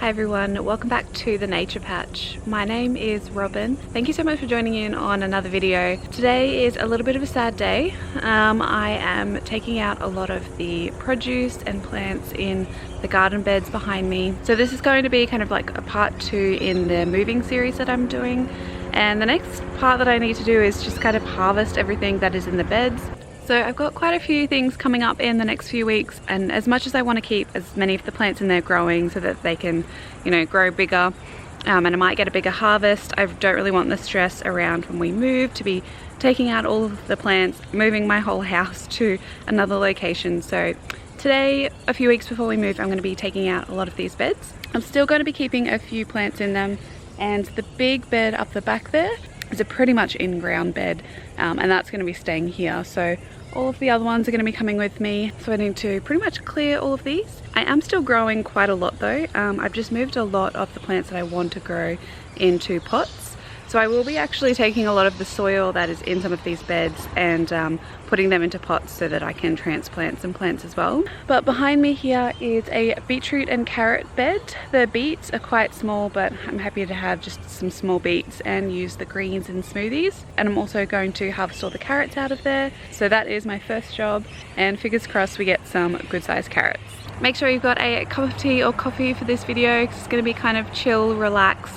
Hi everyone, welcome back to the Nature Patch. My name is Robyn. Thank you so much for joining in on another video. Today is a little bit of a sad day. I am taking out a lot of the produce and plants in the garden beds behind me. So this is going to be kind of like a part 2 in the moving series that I'm doing. And the next part that I need to do is just kind of harvest everything that is in the beds. So I've got quite a few things coming up in the next few weeks, and as much as I want to keep as many of the plants in there growing so that they can, you know, grow bigger, and I might get a bigger harvest, I don't really want the stress around when we move to be taking out all of the plants, moving my whole house to another location. So today, a few weeks before we move, I'm going to be taking out a lot of these beds. I'm still going to be keeping a few plants in them, and the big bed up the back there is a pretty much in-ground bed, and that's going to be staying here. So all of the other ones are going to be coming with me, so I need to pretty much clear all of these. I am still growing quite a lot though. I've just moved a lot of the plants that I want to grow into pots. So I will be actually taking a lot of the soil that is in some of these beds and putting them into pots so that I can transplant some plants as well. But behind me here is a beetroot and carrot bed. The beets are quite small, but I'm happy to have just some small beets and use the greens in smoothies. And I'm also going to harvest all the carrots out of there. So that is my first job, and fingers crossed we get some good sized carrots. Make sure you've got a cup of tea or coffee for this video, because it's going to be kind of chill, relax,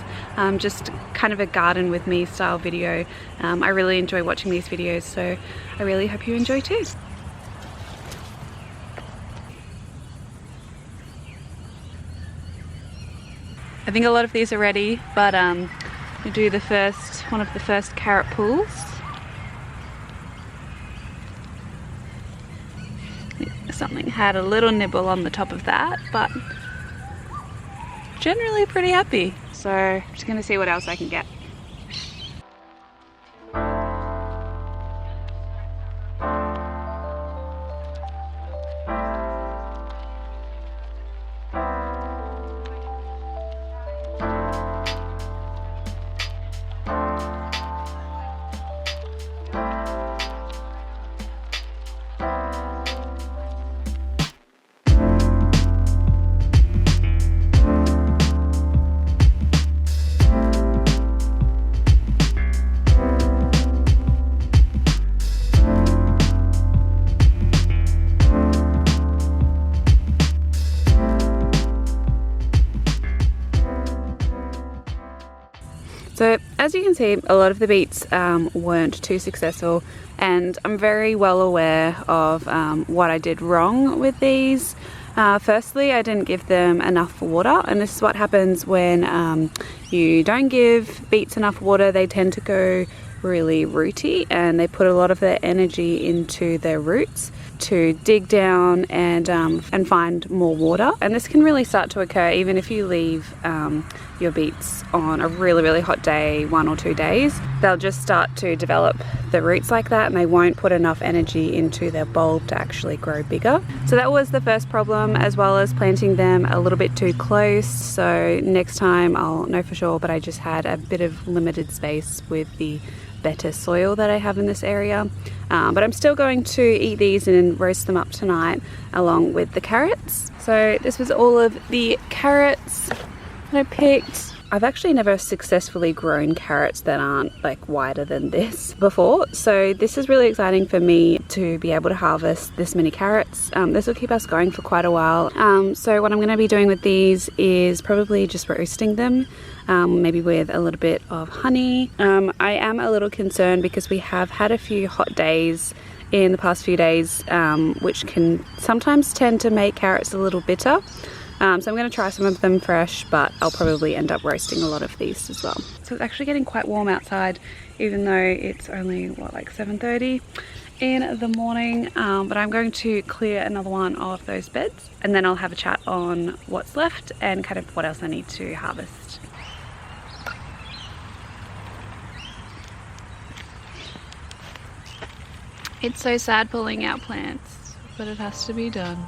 just kind of a garden with me style video. I really enjoy watching these videos, so I really hope you enjoy too. I think a lot of these are ready, but we do one of the first carrot pulls. Something had a little nibble on the top of that, but generally pretty happy. So I'm just going to see what else I can get. So as you can see, a lot of the beets weren't too successful, and I'm very well aware of what I did wrong with these. Firstly, I didn't give them enough water, and this is what happens when you don't give beets enough water. They tend to go really rooty, and they put a lot of their energy into their roots to dig down and find more water. And this can really start to occur even if you leave your beets on a really hot day, 1 or 2 days. They'll just start to develop the roots like that, and they won't put enough energy into their bulb to actually grow bigger. So that was the first problem, as well as planting them a little bit too close. So next time I'll know for sure, but I just had a bit of limited space with the better soil that I have in this area. But I'm still going to eat these and roast them up tonight along with the carrots. So this was all of the carrots that I picked. I've actually never successfully grown carrots that aren't like wider than this before, so this is really exciting for me to be able to harvest this many carrots. This will keep us going for quite a while. So what I'm going to be doing with these is probably just roasting them, maybe with a little bit of honey. I am a little concerned because we have had a few hot days in the past few days, which can sometimes tend to make carrots a little bitter. So I'm going to try some of them fresh, but I'll probably end up roasting a lot of these as well. So it's actually getting quite warm outside, even though it's only like 7:30 in the morning. But I'm going to clear another one of those beds, and then I'll have a chat on what's left and kind of what else I need to harvest. It's so sad pulling out plants, but it has to be done.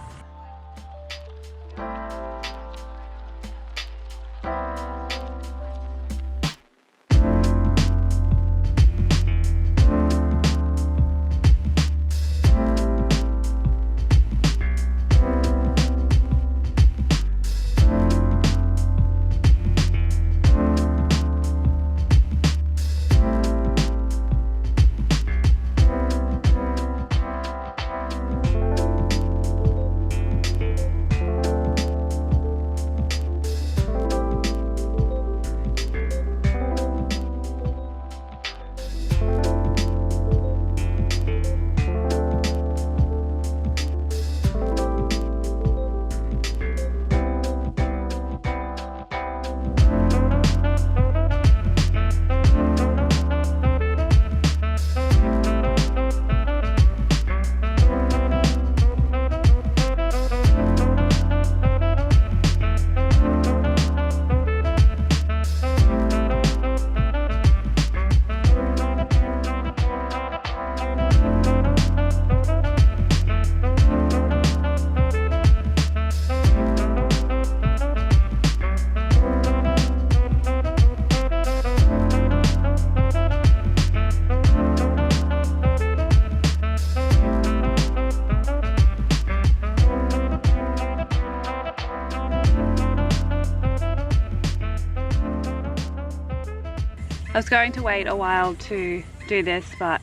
was going to wait a while to do this, but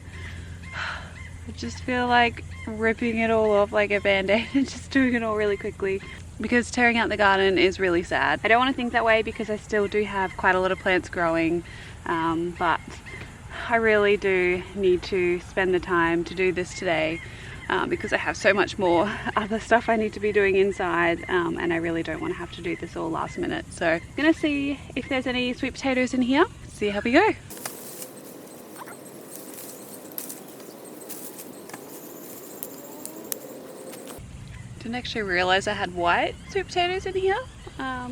I just feel like ripping it all off like a band-aid and just doing it all really quickly, because tearing out the garden is really sad. I don't want to think that way because I still do have quite a lot of plants growing, but I really do need to spend the time to do this today, because I have so much more other stuff I need to be doing inside, and I really don't want to have to do this all last minute. So I'm gonna see if there's any sweet potatoes in here, see how we go. Didn't actually realize I had white sweet potatoes in here. Yeah.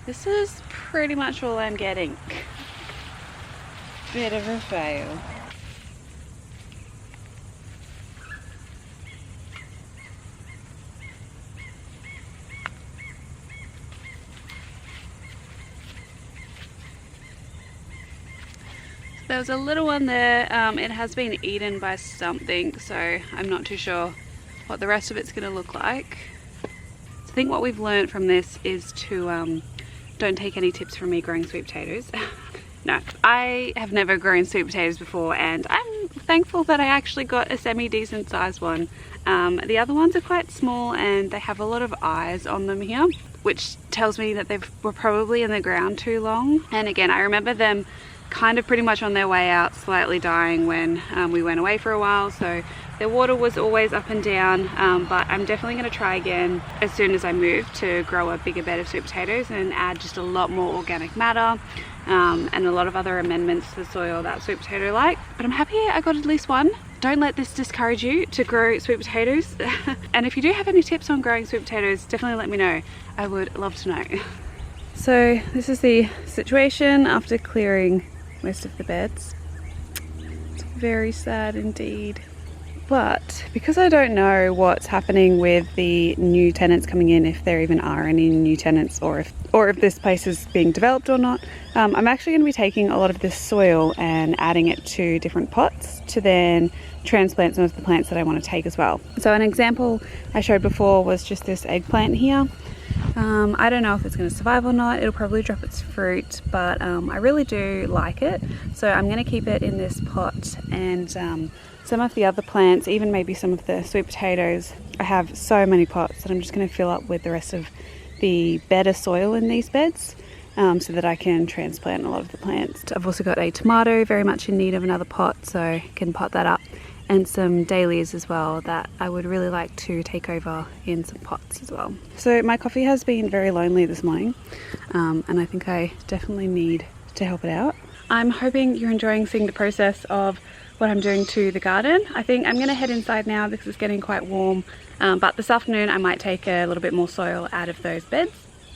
This is pretty much all I'm getting. Bit of a fail. There was a little one there. It has been eaten by something, so I'm not too sure what the rest of it's going to look like. I think what we've learned from this is to don't take any tips from me growing sweet potatoes. No, I have never grown sweet potatoes before, and I'm thankful that I actually got a semi-decent sized one. The other ones are quite small and they have a lot of eyes on them here, which tells me that they were probably in the ground too long. And again, I remember them kind of pretty much on their way out, slightly dying when we went away for a while, so their water was always up and down, but I'm definitely going to try again as soon as I move to grow a bigger bed of sweet potatoes and add just a lot more organic matter, and a lot of other amendments to the soil that sweet potato like. But I'm happy I got at least one. Don't let this discourage you to grow sweet potatoes. And if you do have any tips on growing sweet potatoes, definitely let me know. I would love to know. So this is the situation after clearing most of the beds. It's very sad indeed. But because I don't know what's happening with the new tenants coming in, if there even are any new tenants, or if this place is being developed or not, I'm actually going to be taking a lot of this soil and adding it to different pots to then transplant some of the plants that I want to take as well. So an example I showed before was just this eggplant here. I don't know if it's going to survive or not. It'll probably drop its fruit, but I really do like it, so I'm going to keep it in this pot. And some of the other plants, even maybe some of the sweet potatoes, I have so many pots that I'm just going to fill up with the rest of the better soil in these beds, so that I can transplant a lot of the plants. I've also got a tomato very much in need of another pot, so I can pot that up, and some dahlias as well that I would really like to take over in some pots as well. So my coffee has been very lonely this morning, and I think I definitely need to help it out. I'm hoping you're enjoying seeing the process of what I'm doing to the garden. I think I'm gonna head inside now because it's getting quite warm, but this afternoon I might take a little bit more soil out of those beds.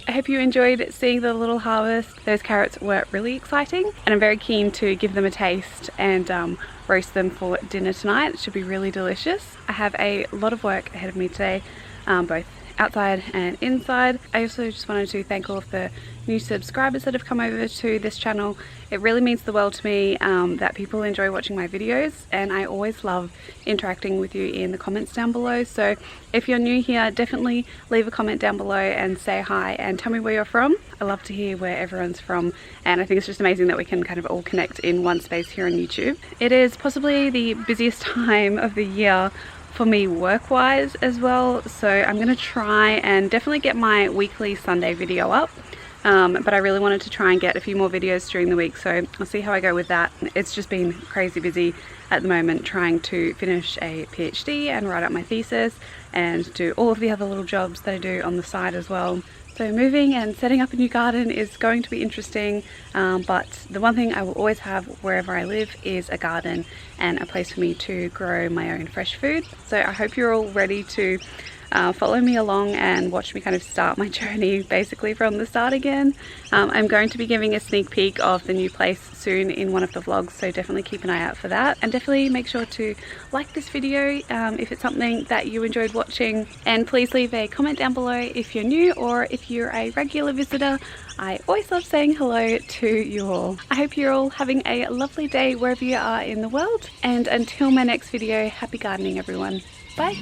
I hope you enjoyed seeing the little harvest. Those carrots were really exciting, and I'm very keen to give them a taste and roast them for dinner tonight. It should be really delicious. I have a lot of work ahead of me today, both outside and inside. I also just wanted to thank all of the new subscribers that have come over to this channel. It really means the world to me that people enjoy watching my videos, and I always love interacting with you in the comments down below. So if you're new here, definitely leave a comment down below and say hi and tell me where you're from. I love to hear where everyone's from, and I think it's just amazing that we can kind of all connect in one space here on YouTube. It is possibly the busiest time of the year for me work-wise as well, so I'm gonna try and definitely get my weekly Sunday video up, but I really wanted to try and get a few more videos during the week, so I'll see how I go with that. It's just been crazy busy at the moment trying to finish a PhD and write up my thesis and do all of the other little jobs that I do on the side as well. So moving and setting up a new garden is going to be interesting, but the one thing I will always have wherever I live is a garden and a place for me to grow my own fresh food. So I hope you're all ready to follow me along and watch me kind of start my journey basically from the start again. I'm going to be giving a sneak peek of the new place soon in one of the vlogs, so definitely keep an eye out for that, and definitely make sure to like this video if it's something that you enjoyed watching, and please leave a comment down below if you're new or if you're a regular visitor. I always love saying hello to you all. I hope you're all having a lovely day wherever you are in the world, and until my next video, happy gardening everyone. Bye!